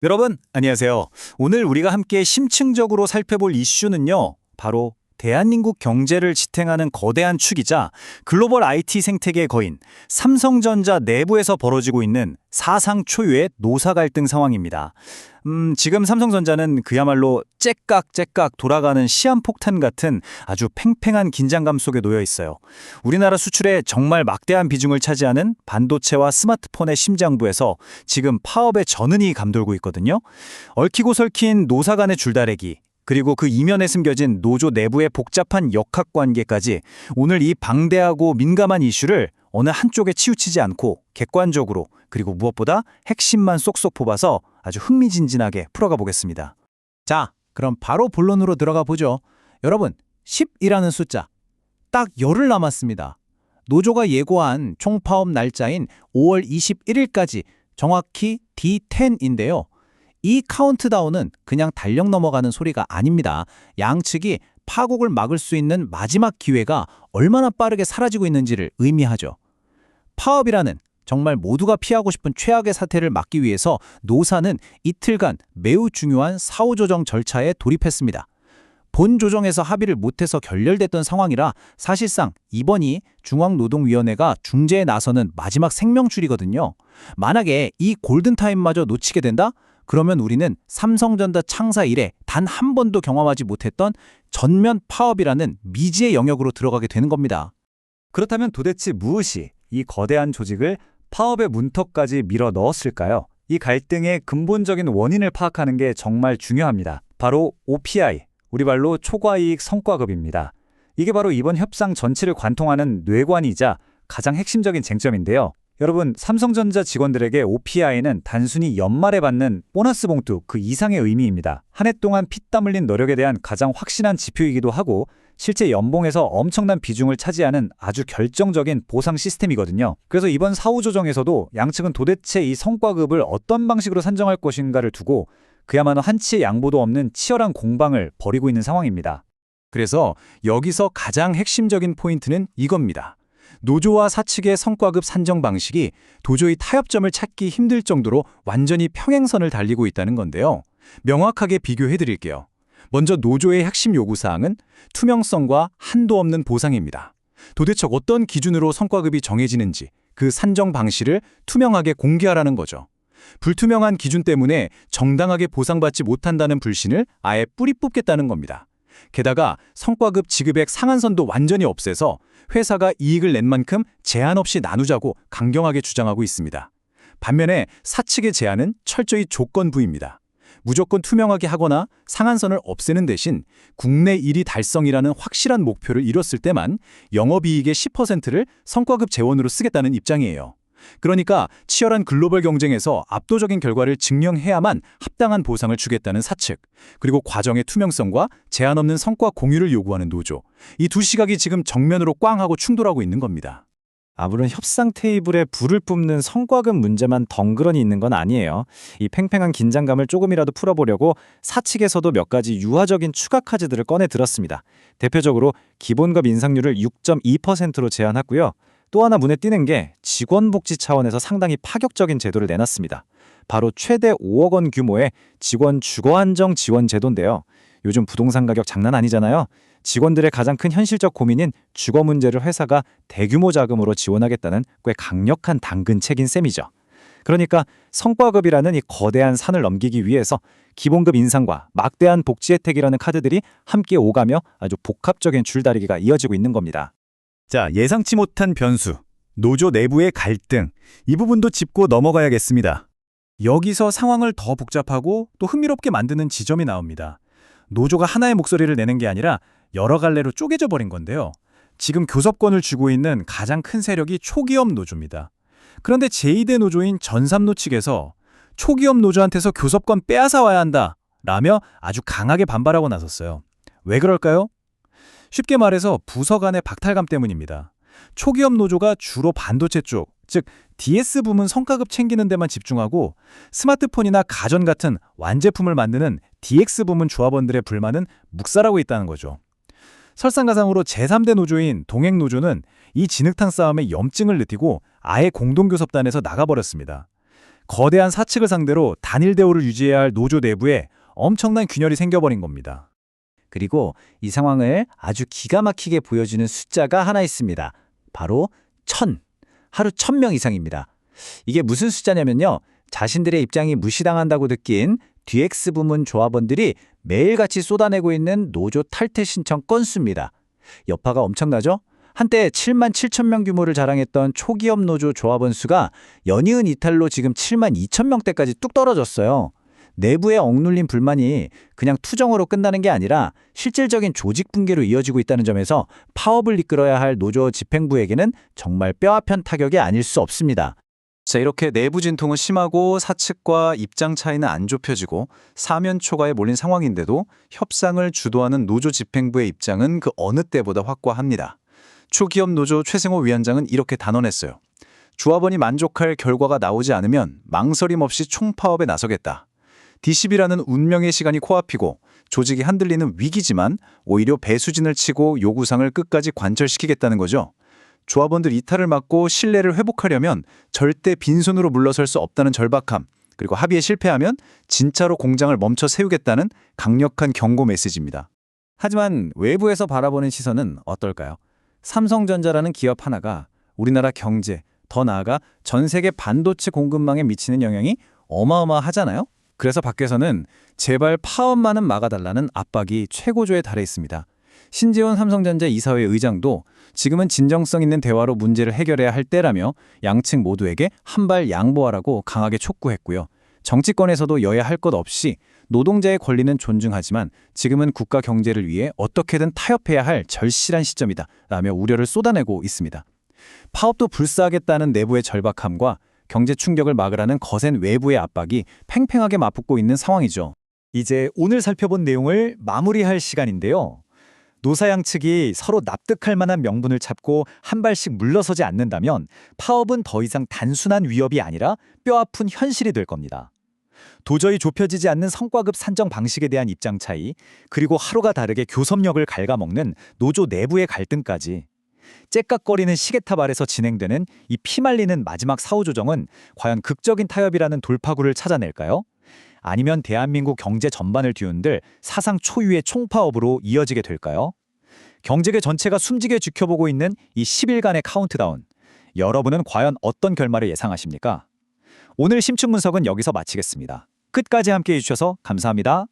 여러분, 안녕하세요. 오늘 우리가 함께 심층적으로 살펴볼 이슈는요, 바로 대한민국 경제를 지탱하는 거대한 축이자 글로벌 IT 생태계의 거인, 삼성전자 내부에서 벌어지고 있는 사상 초유의 노사 갈등 상황입니다. 지금 삼성전자는 그야말로 째깍째깍 돌아가는 시한폭탄 같은 아주 팽팽한 긴장감 속에 놓여 있어요. 우리나라 수출에 정말 막대한 비중을 차지하는 반도체와 스마트폰의 심장부에서 지금 파업의 전은이 감돌고 있거든요. 얽히고 설킨 노사 간의 줄다리기, 그리고 그 이면에 숨겨진 노조 내부의 복잡한 역학관계까지 오늘 이 방대하고 민감한 이슈를 어느 한쪽에 치우치지 않고 객관적으로 그리고 무엇보다 핵심만 쏙쏙 뽑아서 아주 흥미진진하게 풀어가 보겠습니다. 자, 그럼 바로 본론으로 들어가 보죠. 여러분, 10이라는 숫자, 딱 열흘 남았습니다. 노조가 예고한 총파업 날짜인 5월 21일까지 정확히 D10인데요. 이 카운트다운은 그냥 달력 넘어가는 소리가 아닙니다. 양측이 파국을 막을 수 있는 마지막 기회가 얼마나 빠르게 사라지고 있는지를 의미하죠. 파업이라는 정말 모두가 피하고 싶은 최악의 사태를 막기 위해서 노사는 이틀간 매우 중요한 사후조정 절차에 돌입했습니다. 본 조정에서 합의를 못해서 결렬됐던 상황이라 사실상 이번이 중앙노동위원회가 중재에 나서는 마지막 생명줄이거든요. 만약에 이 골든타임마저 놓치게 된다? 그러면 우리는 삼성전자 창사 이래 단 한 번도 경험하지 못했던 전면 파업이라는 미지의 영역으로 들어가게 되는 겁니다. 그렇다면 도대체 무엇이 이 거대한 조직을 파업의 문턱까지 밀어 넣었을까요? 이 갈등의 근본적인 원인을 파악하는 게 정말 중요합니다. 바로 OPI, 우리 말로 초과이익 성과급입니다. 이게 바로 이번 협상 전체를 관통하는 뇌관이자 가장 핵심적인 쟁점인데요. 여러분, 삼성전자 직원들에게 OPI는 단순히 연말에 받는 보너스 봉투 그 이상의 의미입니다. 한 해 동안 피땀 흘린 노력에 대한 가장 확실한 지표이기도 하고 실제 연봉에서 엄청난 비중을 차지하는 아주 결정적인 보상 시스템이거든요. 그래서 이번 사후조정에서도 양측은 도대체 이 성과급을 어떤 방식으로 산정할 것인가를 두고 그야말로 한치의 양보도 없는 치열한 공방을 벌이고 있는 상황입니다. 그래서 여기서 가장 핵심적인 포인트는 이겁니다. 노조와 사측의 성과급 산정 방식이 도저히 타협점을 찾기 힘들 정도로 완전히 평행선을 달리고 있다는 건데요. 명확하게 비교해 드릴게요. 먼저 노조의 핵심 요구사항은 투명성과 한도 없는 보상입니다. 도대체 어떤 기준으로 성과급이 정해지는지 그 산정 방식을 투명하게 공개하라는 거죠. 불투명한 기준 때문에 정당하게 보상받지 못한다는 불신을 아예 뿌리 뽑겠다는 겁니다. 게다가 성과급 지급액 상한선도 완전히 없애서 회사가 이익을 낸 만큼 제한 없이 나누자고 강경하게 주장하고 있습니다. 반면에 사측의 제안은 철저히 조건부입니다. 무조건 투명하게 하거나 상한선을 없애는 대신 국내 1위 달성이라는 확실한 목표를 이뤘을 때만 영업이익의 10%를 성과급 재원으로 쓰겠다는 입장이에요. 그러니까 치열한 글로벌 경쟁에서 압도적인 결과를 증명해야만 합당한 보상을 주겠다는 사측, 그리고 과정의 투명성과 제한 없는 성과 공유를 요구하는 노조, 이 두 시각이 지금 정면으로 꽝 하고 충돌하고 있는 겁니다. 아무런 협상 테이블에 불을 뿜는 성과급 문제만 덩그러니 있는 건 아니에요. 이 팽팽한 긴장감을 조금이라도 풀어보려고 사측에서도 몇 가지 유화적인 추가 카드들을 꺼내 들었습니다. 대표적으로 기본급 인상률을 6.2%로 제한했고요. 또 하나 눈에 띄는 게 직원 복지 차원에서 상당히 파격적인 제도를 내놨습니다. 바로 최대 5억 원 규모의 직원 주거 안정 지원 제도인데요. 요즘 부동산 가격 장난 아니잖아요. 직원들의 가장 큰 현실적 고민인 주거 문제를 회사가 대규모 자금으로 지원하겠다는 꽤 강력한 당근책인 셈이죠. 그러니까 성과급이라는 이 거대한 산을 넘기기 위해서 기본급 인상과 막대한 복지 혜택이라는 카드들이 함께 오가며 아주 복합적인 줄다리기가 이어지고 있는 겁니다. 자, 예상치 못한 변수, 노조 내부의 갈등, 이 부분도 짚고 넘어가야겠습니다. 여기서 상황을 더 복잡하고 또 흥미롭게 만드는 지점이 나옵니다. 노조가 하나의 목소리를 내는 게 아니라 여러 갈래로 쪼개져 버린 건데요. 지금 교섭권을 쥐고 있는 가장 큰 세력이 초기업 노조입니다. 그런데 제2대 노조인 전삼노 측에서 초기업 노조한테서 교섭권 빼앗아 와야 한다 라며 아주 강하게 반발하고 나섰어요. 왜 그럴까요? 쉽게 말해서 부서 간의 박탈감 때문입니다. 초기업 노조가 주로 반도체 쪽, 즉 DS 부문 성과급 챙기는 데만 집중하고 스마트폰이나 가전 같은 완제품을 만드는 DX 부문 조합원들의 불만은 묵살하고 있다는 거죠. 설상가상으로 제3대 노조인 동행노조는 이 진흙탕 싸움에 염증을 느끼고 아예 공동교섭단에서 나가버렸습니다. 거대한 사측을 상대로 단일 대우를 유지해야 할 노조 내부에 엄청난 균열이 생겨버린 겁니다. 그리고 이 상황을 아주 기가 막히게 보여주는 숫자가 하나 있습니다. 바로 1000. 하루 1000명 이상입니다. 이게 무슨 숫자냐면요. 자신들의 입장이 무시당한다고 느낀 DX 부문 조합원들이 매일같이 쏟아내고 있는 노조 탈퇴 신청 건수입니다. 여파가 엄청나죠? 한때 7만 7천 명 규모를 자랑했던 초기업 노조 조합원 수가 연이은 이탈로 지금 7만 2천 명대까지 뚝 떨어졌어요. 내부에 억눌린 불만이 그냥 투정으로 끝나는 게 아니라 실질적인 조직 붕괴로 이어지고 있다는 점에서 파업을 이끌어야 할 노조 집행부에게는 정말 뼈아픈 타격이 아닐 수 없습니다. 자, 이렇게 내부 진통은 심하고 사측과 입장 차이는 안 좁혀지고 사면 초과에 몰린 상황인데도 협상을 주도하는 노조 집행부의 입장은 그 어느 때보다 확고합니다. 초기업 노조 최승호 위원장은 이렇게 단언했어요. 조합원이 만족할 결과가 나오지 않으면 망설임 없이 총파업에 나서겠다. D10이라는 운명의 시간이 코앞이고 조직이 흔들리는 위기지만 오히려 배수진을 치고 요구사항을 끝까지 관철시키겠다는 거죠. 조합원들 이탈을 막고 신뢰를 회복하려면 절대 빈손으로 물러설 수 없다는 절박함, 그리고 합의에 실패하면 진짜로 공장을 멈춰 세우겠다는 강력한 경고 메시지입니다. 하지만 외부에서 바라보는 시선은 어떨까요? 삼성전자라는 기업 하나가 우리나라 경제, 더 나아가 전 세계 반도체 공급망에 미치는 영향이 어마어마하잖아요? 그래서 밖에서는 제발 파업만은 막아달라는 압박이 최고조에 달해 있습니다. 신재원 삼성전자 이사회 의장도 지금은 진정성 있는 대화로 문제를 해결해야 할 때라며 양측 모두에게 한 발 양보하라고 강하게 촉구했고요. 정치권에서도 여야 할 것 없이 노동자의 권리는 존중하지만 지금은 국가 경제를 위해 어떻게든 타협해야 할 절실한 시점이다 라며 우려를 쏟아내고 있습니다. 파업도 불사하겠다는 내부의 절박함과 경제 충격을 막으라는 거센 외부의 압박이 팽팽하게 맞붙고 있는 상황이죠. 이제 오늘 살펴본 내용을 마무리할 시간인데요. 노사 양측이 서로 납득할 만한 명분을 찾고 한 발씩 물러서지 않는다면 파업은 더 이상 단순한 위협이 아니라 뼈아픈 현실이 될 겁니다. 도저히 좁혀지지 않는 성과급 산정 방식에 대한 입장 차이, 그리고 하루가 다르게 교섭력을 갉아먹는 노조 내부의 갈등까지. 째깍거리는 시계탑 아래서 진행되는 이 피말리는 마지막 사후 조정은 과연 극적인 타협이라는 돌파구를 찾아낼까요? 아니면 대한민국 경제 전반을 뒤흔들 사상 초유의 총파업으로 이어지게 될까요? 경제계 전체가 숨지게 지켜보고 있는 이 10일간의 카운트다운. 여러분은 과연 어떤 결말을 예상하십니까? 오늘 심층 분석은 여기서 마치겠습니다. 끝까지 함께해 주셔서 감사합니다.